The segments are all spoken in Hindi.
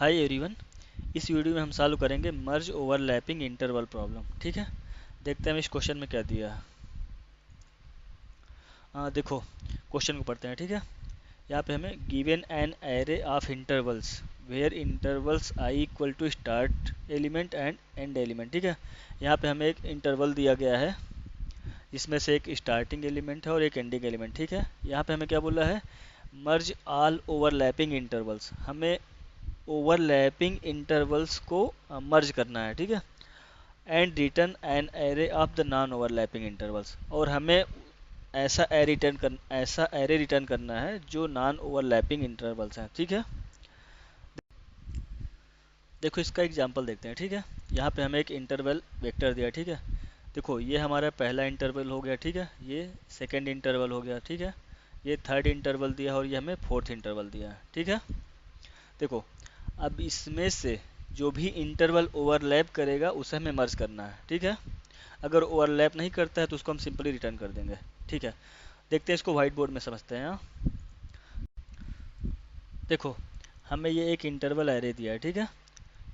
Hi everyone. इस वीडियो में हम सॉल्व करेंगे मर्ज ओवरलैपिंग इंटरवल प्रॉब्लम। ठीक है, देखते हैं हम इस क्वेश्चन में क्या दिया है। देखो क्वेश्चन को पढ़ते हैं। ठीक है, यहाँ पे हमें given an array of intervals where intervals I equal to start element and end element. ठीक है, यहाँ पे हमें एक इंटरवल दिया गया है जिसमें से एक स्टार्टिंग एलिमेंट है और एक एंडिंग एलिमेंट। ठीक है, यहाँ पे हमें क्या बोला है, मर्ज ऑल ओवरलैपिंग इंटरवल्स। हमें ओवरलैपिंग इंटरवल्स को मर्ज करना है। ठीक है, and return N array of the non overlapping intervals, और हमें ऐसा एरे रिटर्न करना है जो नॉन ओवरलैपिंग इंटरवल्स हैं। ठीक है, देखो इसका एग्जांपल देखते हैं। ठीक है, यहाँ पे हमें एक इंटरवल वेक्टर दिया। ठीक है, देखो ये हमारा पहला इंटरवल हो गया। ठीक है, ये सेकंड इंटरवल हो गया। ठीक है, ये थर्ड इंटरवल दिया और ये हमें फोर्थ इंटरवल दिया है। ठीक है, देखो अब इसमें से जो भी इंटरवल ओवरलैप करेगा उसे हमें मर्ज करना है। ठीक है, अगर ओवरलैप नहीं करता है तो उसको हम सिंपली रिटर्न कर देंगे। ठीक है, देखते हैं इसको व्हाइट बोर्ड में समझते हैं। देखो हमें ये एक इंटरवल एरे दिया है। ठीक है,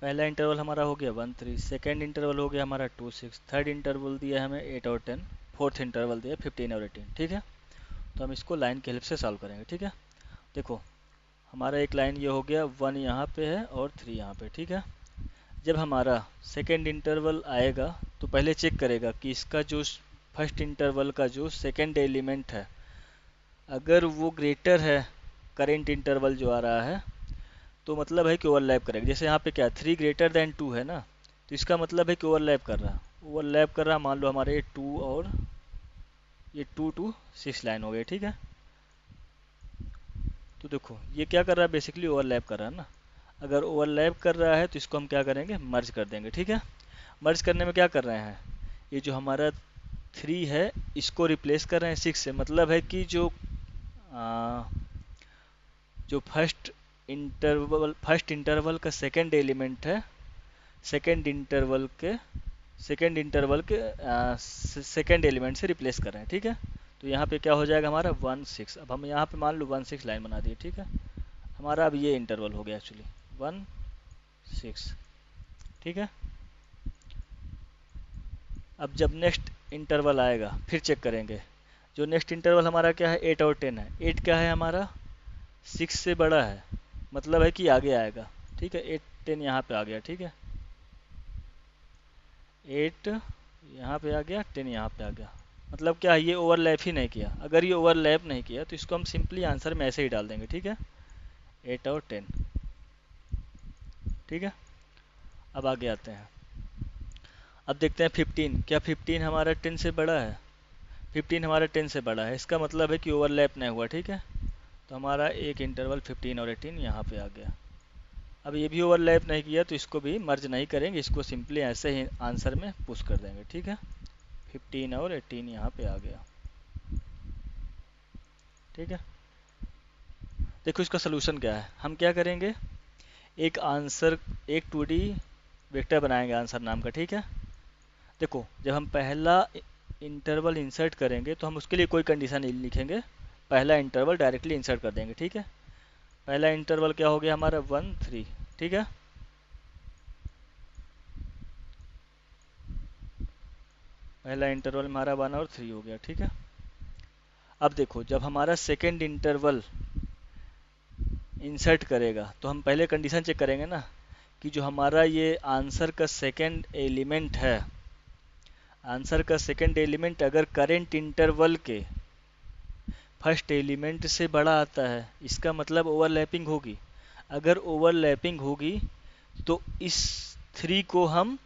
पहला इंटरवल हमारा हो गया 1 3, सेकेंड इंटरवल हो गया हमारा 2 6, थर्ड इंटरवल दिया है हमें 8 और 10, फोर्थ इंटरवल दिया 15 और 18। ठीक है, तो हम इसको लाइन की हेल्प से सॉल्व करेंगे। ठीक है, देखो हमारा एक लाइन ये हो गया, 1 यहाँ पे है और 3 यहाँ पे। ठीक है, जब हमारा सेकेंड इंटरवल आएगा तो पहले चेक करेगा कि इसका जो फर्स्ट इंटरवल का जो सेकेंड एलिमेंट है, अगर वो ग्रेटर है करेंट इंटरवल जो आ रहा है, तो मतलब है कि ओवरलैप करेगा। जैसे यहाँ पे क्या 3 ग्रेटर देन 2 है ना, तो इसका मतलब है कि ओवरलैप कर रहा है। ओवरलैप कर रहा है, मान लो हमारे ये 2 और ये 2 to 6 लाइन हो गई। ठीक है, तो देखो ये क्या कर रहा है, बेसिकली ओवरलैप कर रहा है ना। अगर ओवरलैप कर रहा है तो इसको हम क्या करेंगे, मर्ज कर देंगे। ठीक है, मर्ज करने में क्या कर रहे हैं, ये जो हमारा 3 है इसको रिप्लेस कर रहे हैं 6 से। मतलब है कि आ, जो फर्स्ट इंटरवल का सेकंड एलिमेंट है, सेकंड इंटरवल के सेकंड एलिमेंट से रिप्लेस कर रहे हैं। ठीक है, तो यहाँ पे क्या हो जाएगा हमारा 1 6। अब हम यहाँ पे मान लो 1 6 लाइन बना दिए। ठीक है, हमारा अब ये इंटरवल हो गया एक्चुअली 1 6। ठीक है, अब जब नेक्स्ट इंटरवल आएगा फिर चेक करेंगे। जो नेक्स्ट इंटरवल हमारा क्या है, 8 और 10 है। 8 क्या है हमारा, 6 से बड़ा है, मतलब है कि आगे आएगा। ठीक है, 8 10 यहाँ पे आ गया। ठीक है, 8 यहाँ पे आ गया, 10 यहाँ पे आ गया। मतलब क्या है, ये ओवरलैप ही नहीं किया। अगर ये ओवरलैप नहीं किया तो इसको हम सिंपली आंसर में ऐसे ही डाल देंगे। ठीक है, 8 और 10। ठीक है, अब आगे आते हैं। अब देखते हैं 15, क्या 15 हमारा 10 से बड़ा है। 15 हमारा 10 से बड़ा है, इसका मतलब है कि ओवरलैप नहीं हुआ। ठीक है, तो हमारा एक इंटरवल 15 और 18 यहाँ पे आ गया। अब ये भी ओवरलैप नहीं किया तो इसको भी मर्ज नहीं करेंगे, इसको सिंपली ऐसे ही आंसर में पुश कर देंगे। ठीक है, 15 और 18 यहाँ पे आ गया। ठीक है, देखो इसका सोल्यूशन क्या है, हम क्या करेंगे, एक आंसर एक 2D वेक्टर बनाएंगे आंसर नाम का। ठीक है, देखो जब हम पहला इंटरवल इंसर्ट करेंगे तो हम उसके लिए कोई कंडीशन नहीं लिखेंगे, पहला इंटरवल डायरेक्टली इंसर्ट कर देंगे। ठीक है, पहला इंटरवल क्या हो गया हमारा 1 3। ठीक है, पहला इंटरवल हमारा 1 और 3 हो गया। ठीक है, अब देखो जब हमारा सेकेंड इंटरवल इंसर्ट करेगा तो हम पहले कंडीशन चेक करेंगे ना, कि जो हमारा ये आंसर का सेकेंड एलिमेंट है, आंसर का सेकेंड एलिमेंट अगर करेंट इंटरवल के फर्स्ट एलिमेंट से बड़ा आता है, इसका मतलब ओवरलैपिंग होगी। अगर ओवरलैपिंग होगी तो इस 3 को हम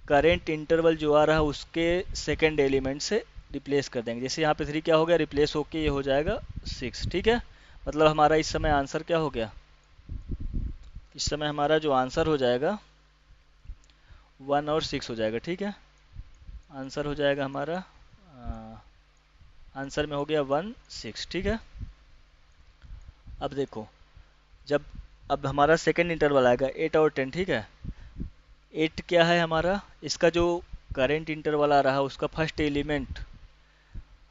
करेंट इंटरवल जो आ रहा है उसके सेकेंड एलिमेंट से रिप्लेस कर देंगे। जैसे यहाँ पे 3 क्या हो गया, रिप्लेस होके ये हो जाएगा 6। ठीक है, मतलब हमारा इस समय आंसर क्या हो गया, इस समय हमारा जो आंसर हो जाएगा 1 और 6 हो जाएगा। ठीक है, आंसर हो जाएगा हमारा आंसर में हो गया 1 6। ठीक है, अब देखो जब अब हमारा सेकेंड इंटरवल आएगा 8 और 10। ठीक है, 8 क्या है हमारा, इसका जो करेंट इंटरवल आ रहा है उसका फर्स्ट एलिमेंट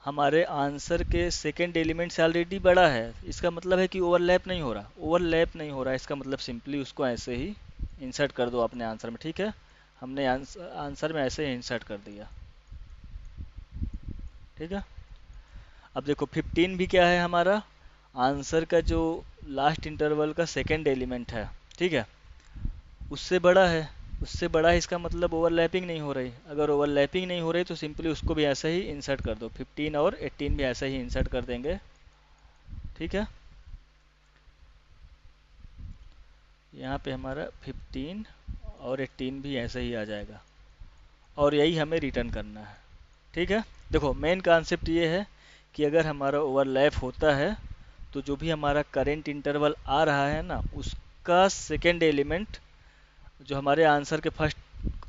हमारे आंसर के सेकंड एलिमेंट से ऑलरेडी बड़ा है, इसका मतलब है कि ओवरलैप नहीं हो रहा, ओवरलैप नहीं हो रहा, इसका मतलब सिंपली उसको ऐसे ही इंसर्ट कर दो अपने आंसर में। ठीक है, हमने आंसर में ऐसे ही इंसर्ट कर दिया। ठीक है, अब देखो 15 भी क्या है, हमारा आंसर का जो लास्ट इंटरवल का सेकंड एलिमेंट है, ठीक है, उससे बड़ा है, उससे बड़ा है, इसका मतलब ओवरलैपिंग नहीं हो रही। अगर ओवरलैपिंग नहीं हो रही तो सिंपली उसको भी ऐसे ही इंसर्ट कर दो, 15 और 18 भी ऐसे ही इंसर्ट कर देंगे। ठीक है, यहाँ पे हमारा 15 और 18 भी ऐसे ही आ जाएगा, और यही हमें रिटर्न करना है। ठीक है, देखो मेन कॉन्सेप्ट ये है कि अगर हमारा ओवरलैप होता है तो जो भी हमारा करेंट इंटरवल आ रहा है ना, उसका सेकेंड एलिमेंट जो हमारे आंसर के फर्स्ट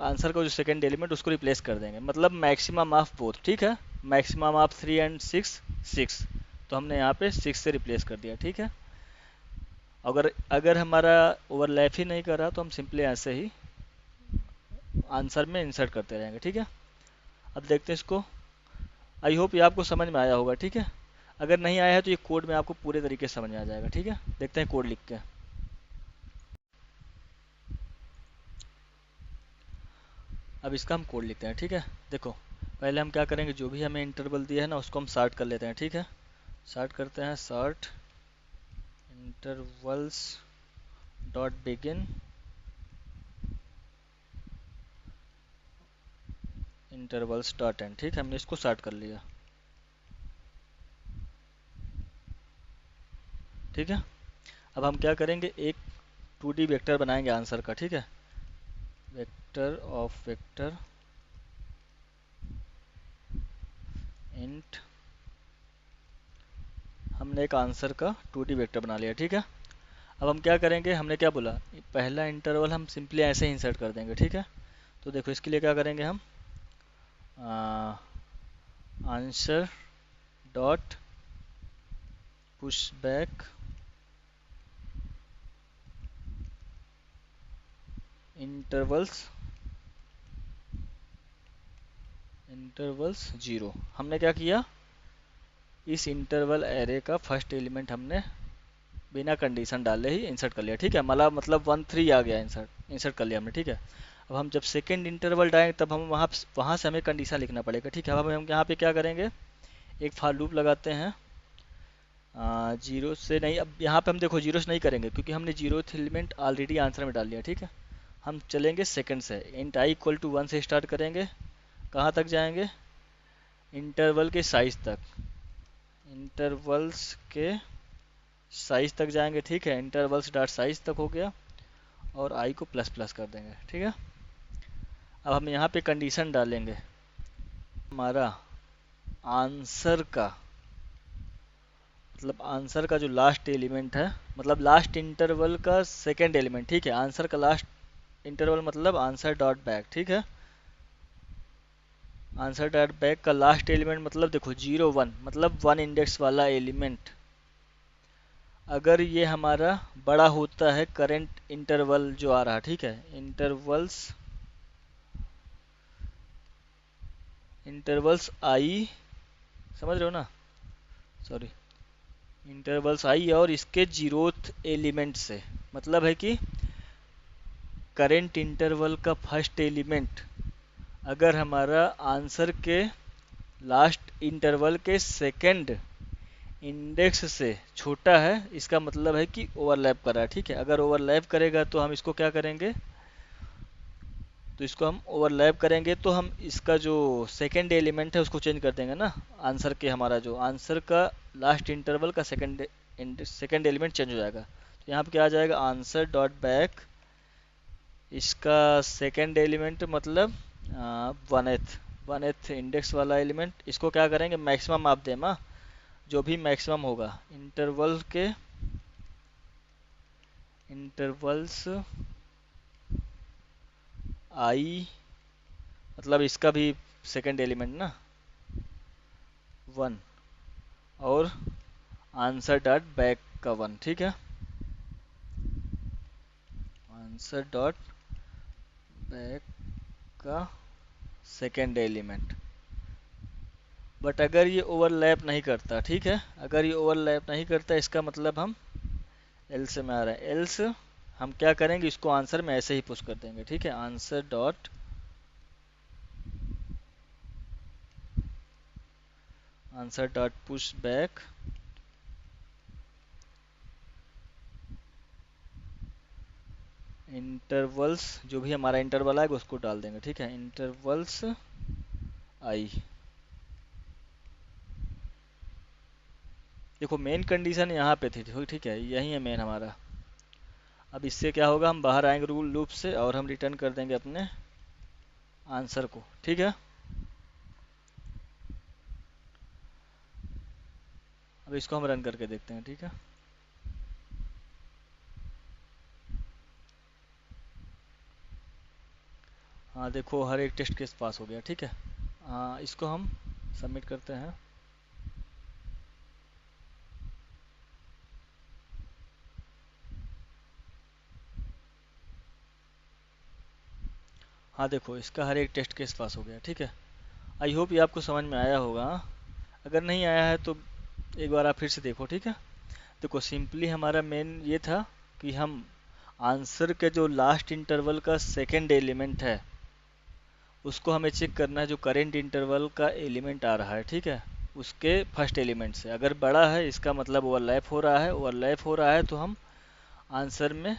आंसर का जो सेकेंड एलिमेंट उसको रिप्लेस कर देंगे, मतलब मैक्सिमम ऑफ बोथ। ठीक है, मैक्सिमम ऑफ 3 एंड 6 6, तो हमने यहाँ पे 6 से रिप्लेस कर दिया। ठीक है, अगर अगर हमारा ओवरलैप ही नहीं कर रहा तो हम सिंपली ऐसे ही आंसर में इंसर्ट करते रहेंगे। ठीक है, अब देखते हैं इसको। आई होप ये आपको समझ में आया होगा। ठीक है, अगर नहीं आया है तो ये कोड में आपको पूरे तरीके से समझ में आ जाएगा। ठीक है, देखते हैं कोड लिख के। अब इसका हम कोड लिखते हैं। ठीक है, देखो पहले हम क्या करेंगे, जो भी हमें इंटरवल दिया है ना उसको हम शार्ट कर लेते हैं। ठीक है, शार्ट करते हैं, short intervals dot begin intervals dot and. ठीक है, हमने इसको शार्ट कर लिया। ठीक है, अब हम क्या करेंगे, एक 2D वेक्टर बनाएंगे आंसर का। ठीक है, वेक्टर ऑफ वेक्टर इंट, हमने एक आंसर का 2D वेक्टर बना लिया। ठीक है, अब हम क्या करेंगे, हमने क्या बोला, पहला इंटरवल हम सिंपली ऐसे ही इंसर्ट कर देंगे। ठीक है, तो देखो इसके लिए क्या करेंगे हम, answer dot push back intervals intervals 0। हमने क्या किया, इस इंटरवल एरे का फर्स्ट एलिमेंट हमने बिना कंडीशन डाले ही इंसर्ट कर लिया। ठीक है, मतलब 1 3 आ गया, इंसर्ट इंसर्ट कर लिया हमने। ठीक है, अब हम जब सेकेंड इंटरवल डालेंगे तब हम वहाँ वहाँ से हमें कंडीशन लिखना पड़ेगा। ठीक है, अब हम यहाँ पे क्या करेंगे, एक फॉर लूप लगाते हैं। जीरो से नहीं, अब यहाँ पे हम देखो जीरो से नहीं करेंगे क्योंकि हमने जीरो एलिमेंट ऑलरेडी आंसर में डाल दिया। ठीक है, हम चलेंगे सेकंड से, इंट आई इक्वल टू 1 से स्टार्ट करेंगे, कहाँ तक जाएंगे, इंटरवल के साइज तक, इंटरवल्स के साइज तक जाएंगे। ठीक है, इंटरवल्स डॉट साइज तक हो गया, और आई को प्लस प्लस कर देंगे। ठीक है, अब हम यहाँ पे कंडीशन डालेंगे, हमारा आंसर का मतलब आंसर का जो लास्ट एलिमेंट है, मतलब लास्ट इंटरवल का सेकेंड एलिमेंट। ठीक है, आंसर का लास्ट इंटरवल मतलब आंसर डॉट बैक। ठीक है, आंसर डॉट बैक का लास्ट एलिमेंट मतलब देखो 0 1, मतलब 1 इंडेक्स वाला एलिमेंट, अगर ये हमारा बड़ा होता है करंट इंटरवल जो आ रहा। ठीक है, इंटरवल्स आई, समझ रहे हो ना, सॉरी, इंटरवल्स आई और इसके जीरोथ एलिमेंट से, मतलब है कि करेंट इंटरवल का फर्स्ट एलिमेंट अगर हमारा आंसर के लास्ट इंटरवल के सेकंड इंडेक्स से छोटा है, इसका मतलब है कि ओवरलैप कर रहा है। ठीक है, अगर ओवरलैप करेगा तो हम इसको क्या करेंगे, तो इसको हम ओवरलैप करेंगे तो हम इसका जो सेकंड एलिमेंट है उसको चेंज कर देंगे ना, आंसर के हमारा जो आंसर का लास्ट इंटरवल का सेकंड एलिमेंट चेंज हो जाएगा। तो यहाँ पे क्या आ जाएगा, आंसर डॉट बैक, इसका सेकंड एलिमेंट मतलब वन एथ इंडेक्स वाला एलिमेंट, इसको क्या करेंगे, मैक्सिमम आप दें, जो भी मैक्सिमम होगा इंटरवल के इंटरवल्स आई, मतलब इसका भी सेकंड एलिमेंट ना 1, और आंसर डॉट बैक का 1। ठीक है, आंसर डॉट बैक का सेकंड एलिमेंट, बट अगर ये ओवरलैप नहीं करता, ठीक है, अगर ये ओवरलैप नहीं करता इसका मतलब हम एल्स में आ रहा है। एल्स हम क्या करेंगे, इसको आंसर में ऐसे ही पुश कर देंगे, ठीक है। Answer dot push back intervals, जो भी हमारा इंटरवल आएगा उसको डाल देंगे, ठीक है। इंटरवल्स आई। देखो मेन कंडीशन यहाँ पे थी, ठीक है, यही है मेन हमारा। अब इससे क्या होगा, हम बाहर आएंगे रूल लूप से और हम रिटर्न कर देंगे अपने आंसर को, ठीक है। अब इसको हम रन करके देखते हैं, ठीक है। हाँ देखो हर एक टेस्ट केस पास हो गया, ठीक है। हाँ इसको हम सबमिट करते हैं। हाँ देखो इसका हर एक टेस्ट केस पास हो गया, ठीक है। आई होप ये आपको समझ में आया होगा। अगर नहीं आया है तो एक बार आप फिर से देखो, ठीक है। देखो सिंपली हमारा मेन ये था कि हम आंसर के जो लास्ट इंटरवल का सेकेंड एलिमेंट है उसको हमें चेक करना है, जो करेंट इंटरवल का एलिमेंट आ रहा है, ठीक है, उसके फर्स्ट एलिमेंट से अगर बड़ा है इसका मतलब ओवरलैप हो रहा है। ओवरलैप हो रहा है तो हम आंसर में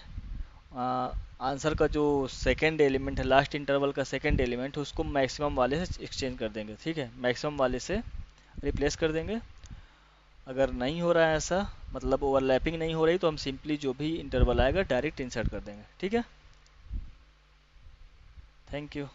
आंसर का जो सेकेंड एलिमेंट है, लास्ट इंटरवल का सेकेंड एलिमेंट, उसको मैक्सिमम वाले से एक्सचेंज कर देंगे, ठीक है, मैक्सिमम वाले से रिप्लेस कर देंगे। अगर नहीं हो रहा है ऐसा, मतलब ओवरलैपिंग नहीं हो रही, तो हम सिंपली जो भी इंटरवल आएगा डायरेक्ट इंसर्ट कर देंगे, ठीक है। Thank you.